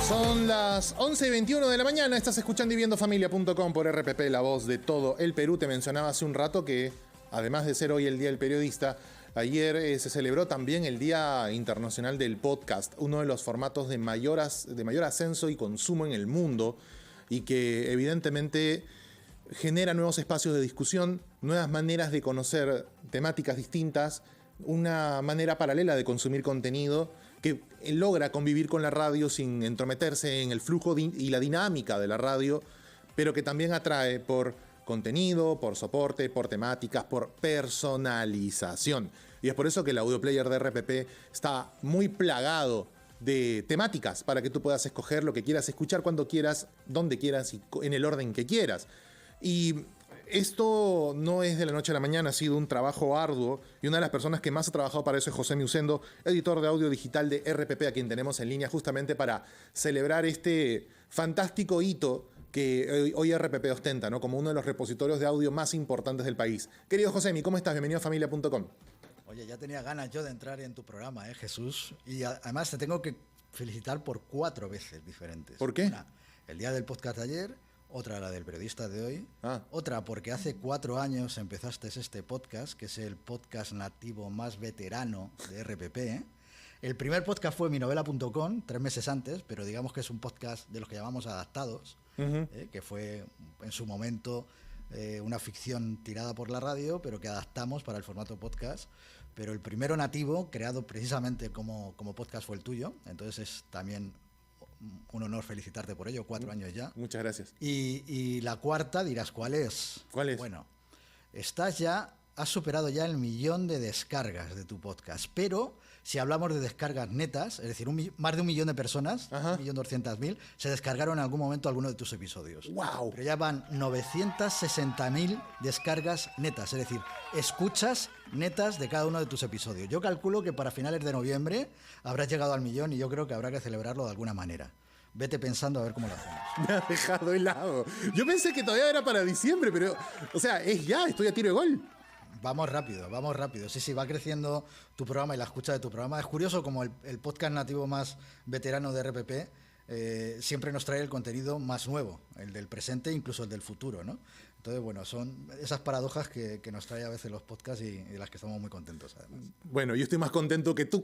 Son las 11:21 de la mañana, estás escuchando y viendo familia.com por RPP, la voz de todo el Perú. Te mencionaba hace un rato que, además de ser hoy el Día del Periodista, ayer se celebró también el Día Internacional del Podcast, uno de los formatos de mayor ascenso y consumo en el mundo y que evidentemente genera nuevos espacios de discusión, nuevas maneras de conocer temáticas distintas, una manera paralela de consumir contenido que logra convivir con la radio sin entrometerse en el flujo y la dinámica de la radio, pero que también atrae por contenido, por soporte, por temáticas, por personalización. Y es por eso que el audio player de RPP está muy plagado de temáticas para que tú puedas escoger lo que quieras escuchar cuando quieras, donde quieras y en el orden que quieras. Y esto no es de la noche a la mañana, ha sido un trabajo arduo y una de las personas que más ha trabajado para eso es José Miusendo, editor de audio digital de RPP, a quien tenemos en línea justamente para celebrar este fantástico hito que hoy RPP ostenta, ¿no? Como uno de los repositorios de audio más importantes del país. Querido Josemi, ¿cómo estás? Bienvenido a familia.com. Oye, ya tenía ganas yo de entrar en tu programa, Jesús, y además te tengo que felicitar por 4 veces diferentes. ¿Por qué? Una, el día del podcast de ayer. Otra, la del periodista de hoy. Otra, porque hace 4 años empezaste este podcast, que es el podcast nativo más veterano de RPP. El primer podcast fue minovela.com, 3 meses antes, pero digamos que es un podcast de los que llamamos adaptados, que fue en su momento una ficción tirada por la radio, pero que adaptamos para el formato podcast. Pero el primero nativo, creado precisamente como podcast, fue el tuyo. Entonces es también un honor felicitarte por ello, 4 años ya. Muchas gracias. Y la cuarta dirás, ¿cuál es? ¿Cuál es? Bueno, has superado ya el 1.000.000 de descargas de tu podcast, pero si hablamos de descargas netas, es decir, más de 1.000.000 de personas, 1.200.000, se descargaron en algún momento alguno de tus episodios. ¡Wow! Pero ya van 960.000 descargas netas, es decir, escuchas netas de cada uno de tus episodios. Yo calculo que para finales de noviembre habrás llegado al 1.000.000 y yo creo que habrá que celebrarlo de alguna manera. Vete pensando a ver cómo lo hacemos. Me ha dejado helado. Yo pensé que todavía era para diciembre, pero, o sea, es ya, estoy a tiro de gol. Vamos rápido. Sí, va creciendo tu programa y la escucha de tu programa. Es curioso como el podcast nativo más veterano de RPP siempre nos trae el contenido más nuevo, el del presente, incluso el del futuro, ¿no? Entonces, bueno, son esas paradojas que nos trae a veces los podcasts y de las que estamos muy contentos, además. Bueno, yo estoy más contento que tú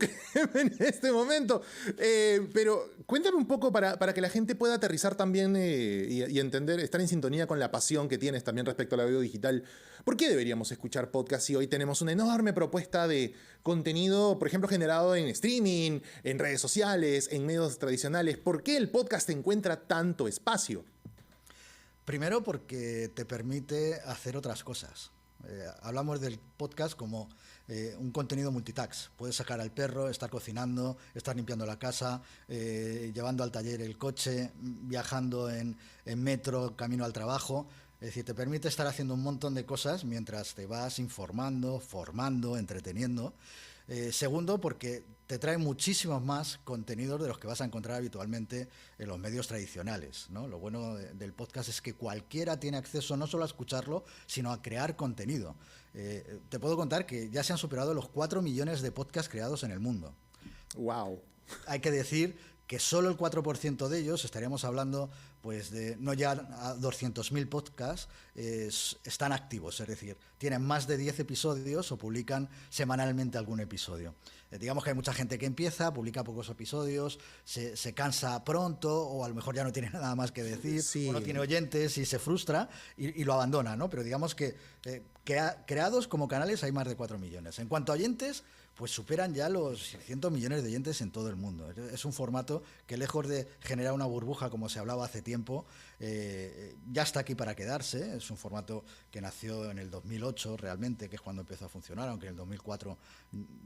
en este momento. Pero cuéntame un poco para que la gente pueda aterrizar también y entender, estar en sintonía con la pasión que tienes también respecto al audio digital. ¿Por qué deberíamos escuchar podcasts si hoy tenemos una enorme propuesta de contenido, por ejemplo, generado en streaming, en redes sociales, en medios tradicionales? ¿Por qué el podcast encuentra tanto espacio? Primero porque te permite hacer otras cosas. Hablamos del podcast como un contenido multitask. Puedes sacar al perro, estar cocinando, estar limpiando la casa, llevando al taller el coche, viajando en metro, camino al trabajo. Es decir, te permite estar haciendo un montón de cosas mientras te vas informando, formando, entreteniendo. Segundo, porque te trae muchísimos más contenidos de los que vas a encontrar habitualmente en los medios tradicionales, ¿no? Lo bueno del podcast es que cualquiera tiene acceso no solo a escucharlo, sino a crear contenido. Te puedo contar que ya se han superado los 4 millones de podcasts creados en el mundo. ¡Wow! Hay que decir que solo el 4% de ellos, estaríamos hablando pues de no ya a 200.000 podcasts, están activos, es decir, tienen más de 10 episodios o publican semanalmente algún episodio. Digamos que hay mucha gente que empieza, publica pocos episodios, se cansa pronto o a lo mejor ya no tiene nada más que decir, sí, o no tiene oyentes y se frustra y lo abandona, ¿no? Pero digamos que creados como canales hay más de 4 millones. En cuanto a oyentes, pues superan ya los 600 millones de oyentes en todo el mundo. Es un formato que, lejos de generar una burbuja como se hablaba hace tiempo, ya está aquí para quedarse. Es un formato que nació en el 2008 realmente, que es cuando empezó a funcionar, aunque en el 2004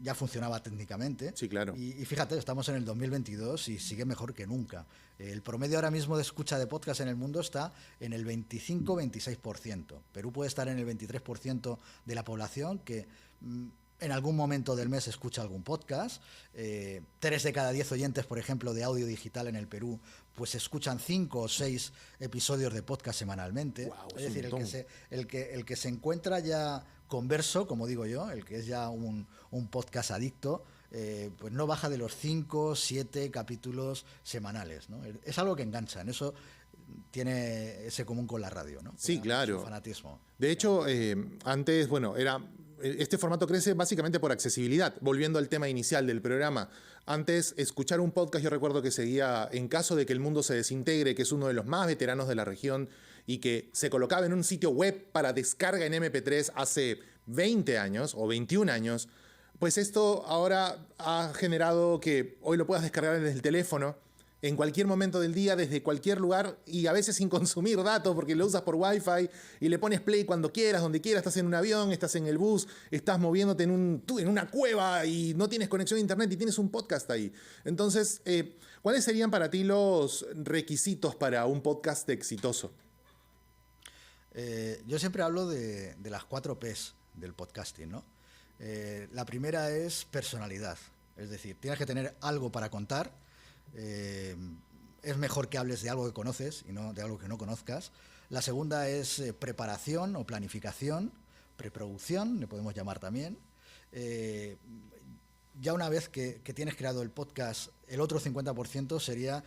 ya funcionaba técnicamente. Sí, claro. Y fíjate, estamos en el 2022 y sigue mejor que nunca. El promedio ahora mismo de escucha de podcast en el mundo está en el 25-26%. Perú puede estar en el 23% de la población que en algún momento del mes escucha algún podcast. 3 de cada 10 oyentes, por ejemplo, de audio digital en el Perú, pues escuchan 5 o 6 episodios de podcast semanalmente. Wow, es decir, el que se encuentra ya converso, como digo yo, el que es ya un podcast adicto, pues no baja de los 5 o 7 capítulos semanales, ¿no? Es algo que engancha, en eso tiene ese común con la radio, ¿no? Sí, claro. Fanatismo. De hecho, antes, bueno, este formato crece básicamente por accesibilidad. Volviendo al tema inicial del programa, antes escuchar un podcast, yo recuerdo que seguía En caso de que el mundo se desintegre, que es uno de los más veteranos de la región y que se colocaba en un sitio web para descarga en MP3 hace 20 años o 21 años. Pues esto ahora ha generado que hoy lo puedas descargar desde el teléfono, en cualquier momento del día, desde cualquier lugar y a veces sin consumir datos porque lo usas por Wi-Fi y le pones play cuando quieras, donde quieras. Estás en un avión, estás en el bus, estás moviéndote en una cueva y no tienes conexión a internet y tienes un podcast ahí. Entonces, ¿cuáles serían para ti los requisitos para un podcast exitoso? Yo siempre hablo de las 4 Ps del podcasting, ¿no? La primera es personalidad, es decir, tienes que tener algo para contar. Es mejor que hables de algo que conoces y no de algo que no conozcas. La segunda es preparación o planificación, preproducción, le podemos llamar también. Ya una vez que tienes creado el podcast, el otro 50% sería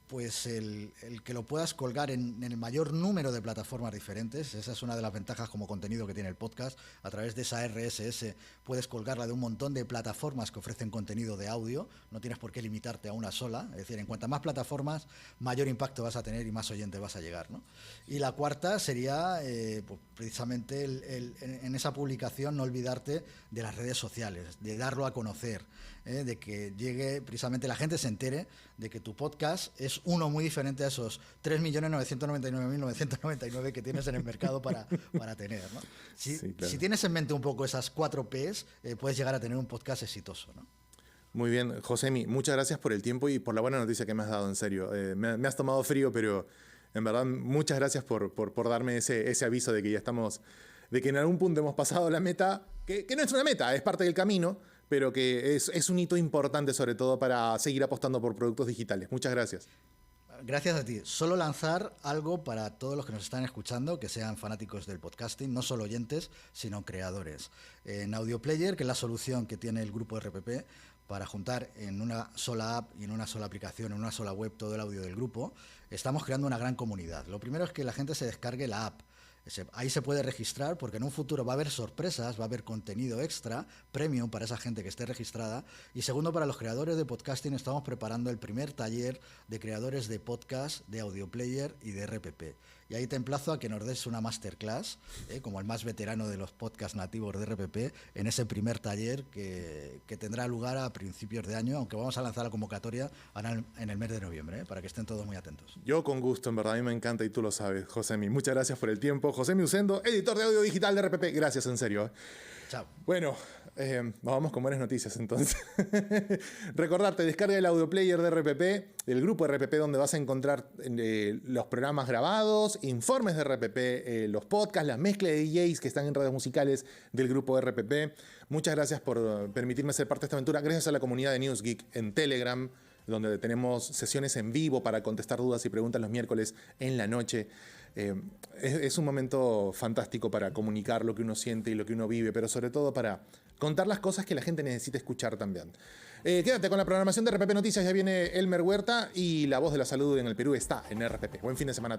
pues el que lo puedas colgar en el mayor número de plataformas diferentes. Esa es una de las ventajas como contenido que tiene el podcast. A través de esa RSS puedes colgarla de un montón de plataformas que ofrecen contenido de audio. No tienes por qué limitarte a una sola. Es decir, en cuantas más plataformas, mayor impacto vas a tener y más oyentes vas a llegar, ¿no? Y la cuarta sería pues precisamente en esa publicación no olvidarte de las redes sociales, de darlo a conocer, de que llegue, precisamente la gente se entere de que tu podcast es uno muy diferente a esos 3.999.999 que tienes en el mercado para tener, ¿no? Sí, claro. Si tienes en mente un poco esas 4 Ps, puedes llegar a tener un podcast exitoso, ¿no? Muy bien, Josemi, muchas gracias por el tiempo y por la buena noticia que me has dado, en serio. Me has tomado frío, pero en verdad muchas gracias por darme ese aviso de que ya estamos, de que en algún punto hemos pasado la meta, que no es una meta, es parte del camino, pero que es un hito importante sobre todo para seguir apostando por productos digitales. Muchas gracias. Gracias a ti. Solo lanzar algo para todos los que nos están escuchando, que sean fanáticos del podcasting, no solo oyentes, sino creadores. En Audio Player, que es la solución que tiene el grupo RPP para juntar en una sola app y en una sola aplicación, en una sola web, todo el audio del grupo, estamos creando una gran comunidad. Lo primero es que la gente se descargue la app. Ahí se puede registrar porque en un futuro va a haber sorpresas, va a haber contenido extra, premium para esa gente que esté registrada. Y segundo, para los creadores de podcasting estamos preparando el primer taller de creadores de podcast, de Audio Player y de RPP. Y ahí te emplazo a que nos des una masterclass, como el más veterano de los podcasts nativos de RPP, en ese primer taller que tendrá lugar a principios de año, aunque vamos a lanzar la convocatoria en el mes de noviembre, para que estén todos muy atentos. Yo con gusto, en verdad, a mí me encanta y tú lo sabes, Josemi. Muchas gracias por el tiempo. Josemi Ucendo, editor de audio digital de RPP. Gracias, en serio. Chao. Bueno, vamos con buenas noticias entonces. Recordarte, descarga el audio player de RPP, el grupo RPP, donde vas a encontrar los programas grabados, informes de RPP, los podcasts, las mezclas de DJs que están en redes musicales del grupo RPP. Muchas gracias por permitirme ser parte de esta aventura. Gracias a la comunidad de Newsgeek en Telegram, donde tenemos sesiones en vivo para contestar dudas y preguntas los miércoles en la noche. Es un momento fantástico para comunicar lo que uno siente y lo que uno vive, pero sobre todo para contar las cosas que la gente necesita escuchar también. Quédate con la programación de RPP Noticias, ya viene Elmer Huerta y La Voz de la Salud en el Perú está en RPP. Buen fin de semana a todos.